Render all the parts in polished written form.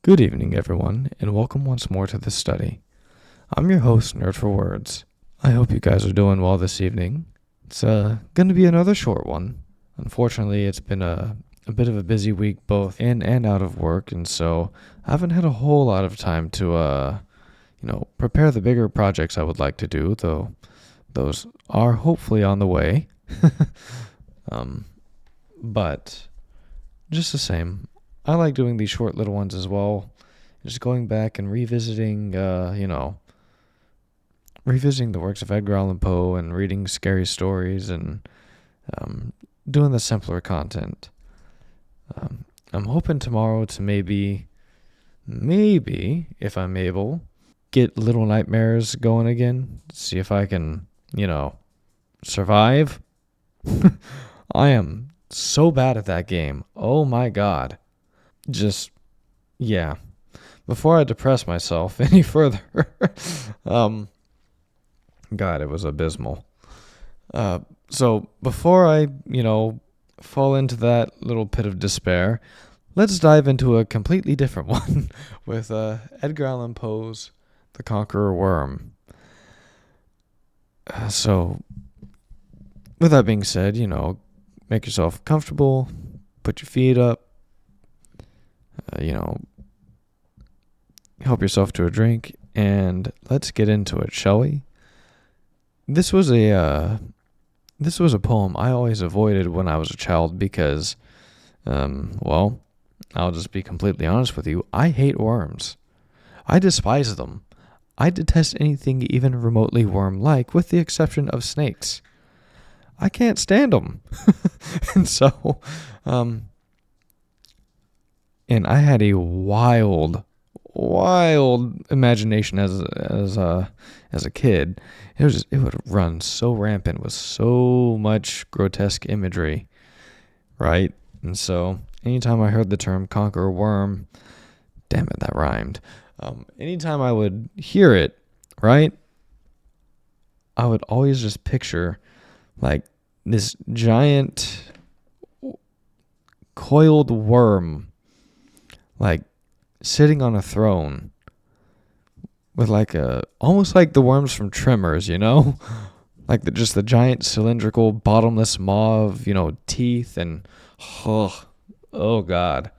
Good evening, everyone, and welcome once more to the study. I'm your host, Nerd for Words. I hope you guys are doing well this evening. It's going to be another short one. Unfortunately, it's been a bit of a busy week, both in and out of work, and so I haven't had a whole lot of time to, prepare the bigger projects I would like to do, though those are hopefully on the way. But just the same, I like doing these short little ones as well. Just going back and revisiting, revisiting the works of Edgar Allan Poe and reading scary stories and doing the simpler content. I'm hoping tomorrow to maybe, if I'm able, get Little Nightmares going again. See if I can, survive. I am so bad at that game. Oh my god. Yeah. Before I depress myself any further, God, it was abysmal. So before I, fall into that little pit of despair, let's dive into a completely different one with Edgar Allan Poe's The Conqueror Worm. So, with that being said, make yourself comfortable, put your feet up, help yourself to a drink, and let's get into it, shall we? This was a poem I always avoided when I was a child because, I'll just be completely honest with you. I hate worms. I despise them. I detest anything even remotely worm-like, with the exception of snakes. I can't stand them. And so, and I had a wild imagination as a kid. It would run so rampant with so much grotesque imagery, right? And so anytime I heard the term Conqueror Worm, damn it, that rhymed. Anytime I would hear it, right, I would always just picture like this giant coiled worm, like sitting on a throne with almost like the worms from Tremors, like the giant cylindrical bottomless maw of, teeth and, oh God.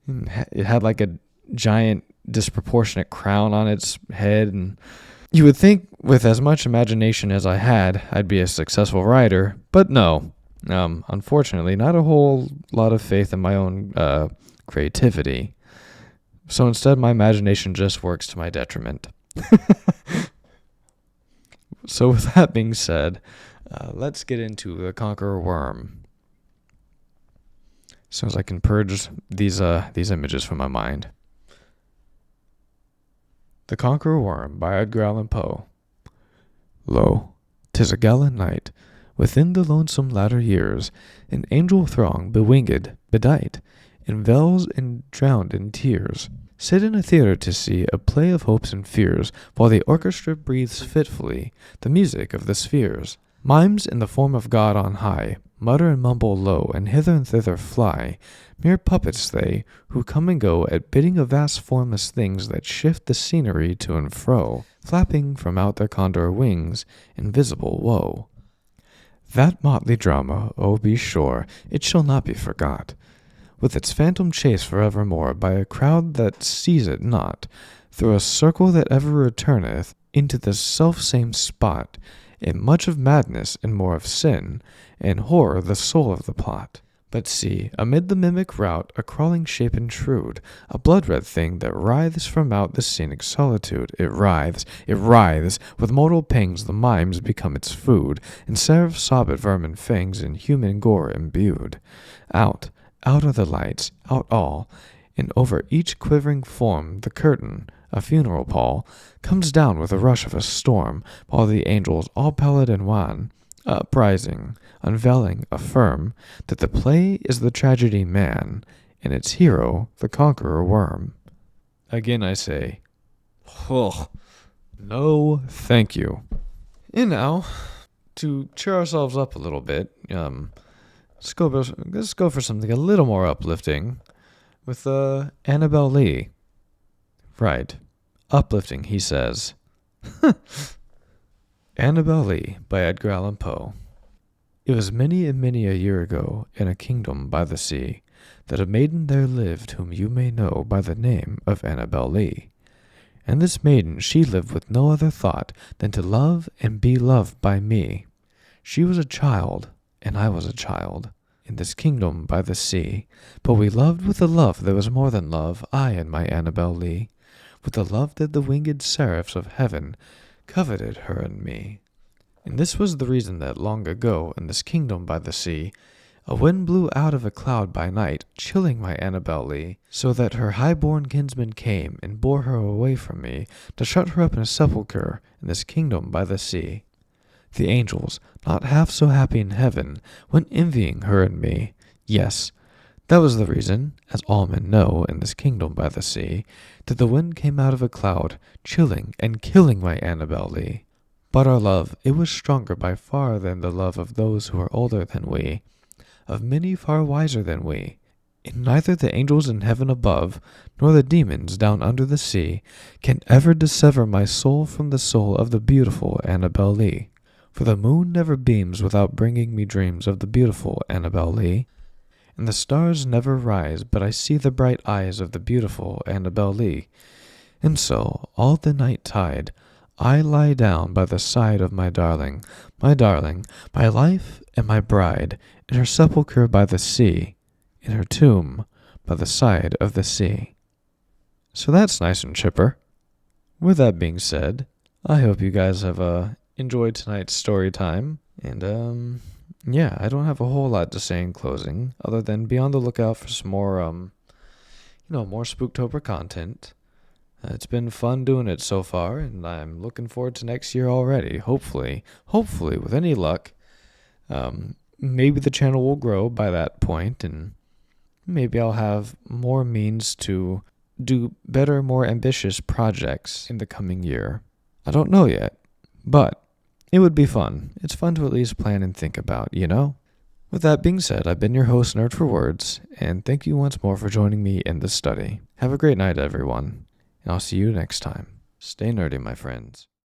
It had like a giant disproportionate crown on its head, and you would think with as much imagination as I had, I'd be a successful writer, but no. Unfortunately, not a whole lot of faith in my own creativity. So instead, my imagination just works to my detriment. So with that being said, let's get into The Conqueror Worm. As soon as I can purge these images from my mind. The Conqueror Worm by Edgar Allan Poe. Lo, 'tis a gallant night, within the lonesome latter years, an angel throng bewinged, bedight, in veils and drowned in tears, sit in a theatre to see a play of hopes and fears, while the orchestra breathes fitfully the music of the spheres. Mimes in the form of God on high mutter and mumble low, and hither and thither fly. Mere puppets they, who come and go at bidding of vast formless things that shift the scenery to and fro, flapping from out their condor wings, invisible woe. That motley drama, oh be sure, it shall not be forgot, with its phantom chase forevermore by a crowd that sees it not, through a circle that ever returneth into the self-same spot, in much of madness and more of sin, and horror the soul of the plot. But see, amid the mimic rout, a crawling shape intrude, a blood-red thing that writhes from out the scenic solitude. It writhes, with mortal pangs the mimes become its food, and seraph sob at vermin fangs in human gore imbued. Out are the lights, out all, and over each quivering form the curtain, a funeral pall, comes down with a rush of a storm, while the angels, all pallid and wan, uprising, unveiling, affirm that the play is the tragedy man, and its hero the conqueror worm. Again I say, no thank you. And now, to cheer ourselves up a little bit, let's go for something a little more uplifting with Annabel Lee. Right. Uplifting, he says. Annabel Lee by Edgar Allan Poe. It was many and many a year ago, in a kingdom by the sea, that a maiden there lived whom you may know by the name of Annabel Lee. And this maiden she lived with no other thought than to love and be loved by me. She was a child, and I was a child, in this kingdom by the sea, but we loved with a love that was more than love, I and my Annabel Lee, with the love that the winged seraphs of heaven coveted her and me. And this was the reason that long ago, in this kingdom by the sea, a wind blew out of a cloud by night, chilling my Annabel Lee, so that her high-born kinsman came and bore her away from me, to shut her up in a sepulchre in this kingdom by the sea. The angels, not half so happy in heaven, went envying her and me. Yes, that was the reason, as all men know in this kingdom by the sea, that the wind came out of a cloud, chilling and killing my Annabel Lee. But our love, it was stronger by far than the love of those who are older than we, of many far wiser than we. And neither the angels in heaven above, nor the demons down under the sea, can ever dissever my soul from the soul of the beautiful Annabel Lee. For the moon never beams without bringing me dreams of the beautiful Annabel Lee, and the stars never rise but I see the bright eyes of the beautiful Annabel Lee. And so, all the night tide, I lie down by the side of my darling, my life and my bride, in her sepulchre by the sea, in her tomb by the side of the sea. So that's nice and chipper. With that being said, I hope you guys have enjoyed tonight's story time. And yeah, I don't have a whole lot to say in closing, other than be on the lookout for some more more Spooktober content. It's been fun doing it so far, and I'm looking forward to next year already. Hopefully, with any luck, maybe the channel will grow by that point, and maybe I'll have more means to do better, more ambitious projects in the coming year. I don't know yet, but it would be fun. It's fun to at least plan and think about, you know? With that being said, I've been your host, Nerd for Words, and thank you once more for joining me in this study. Have a great night, everyone. And I'll see you next time. Stay nerdy, my friends.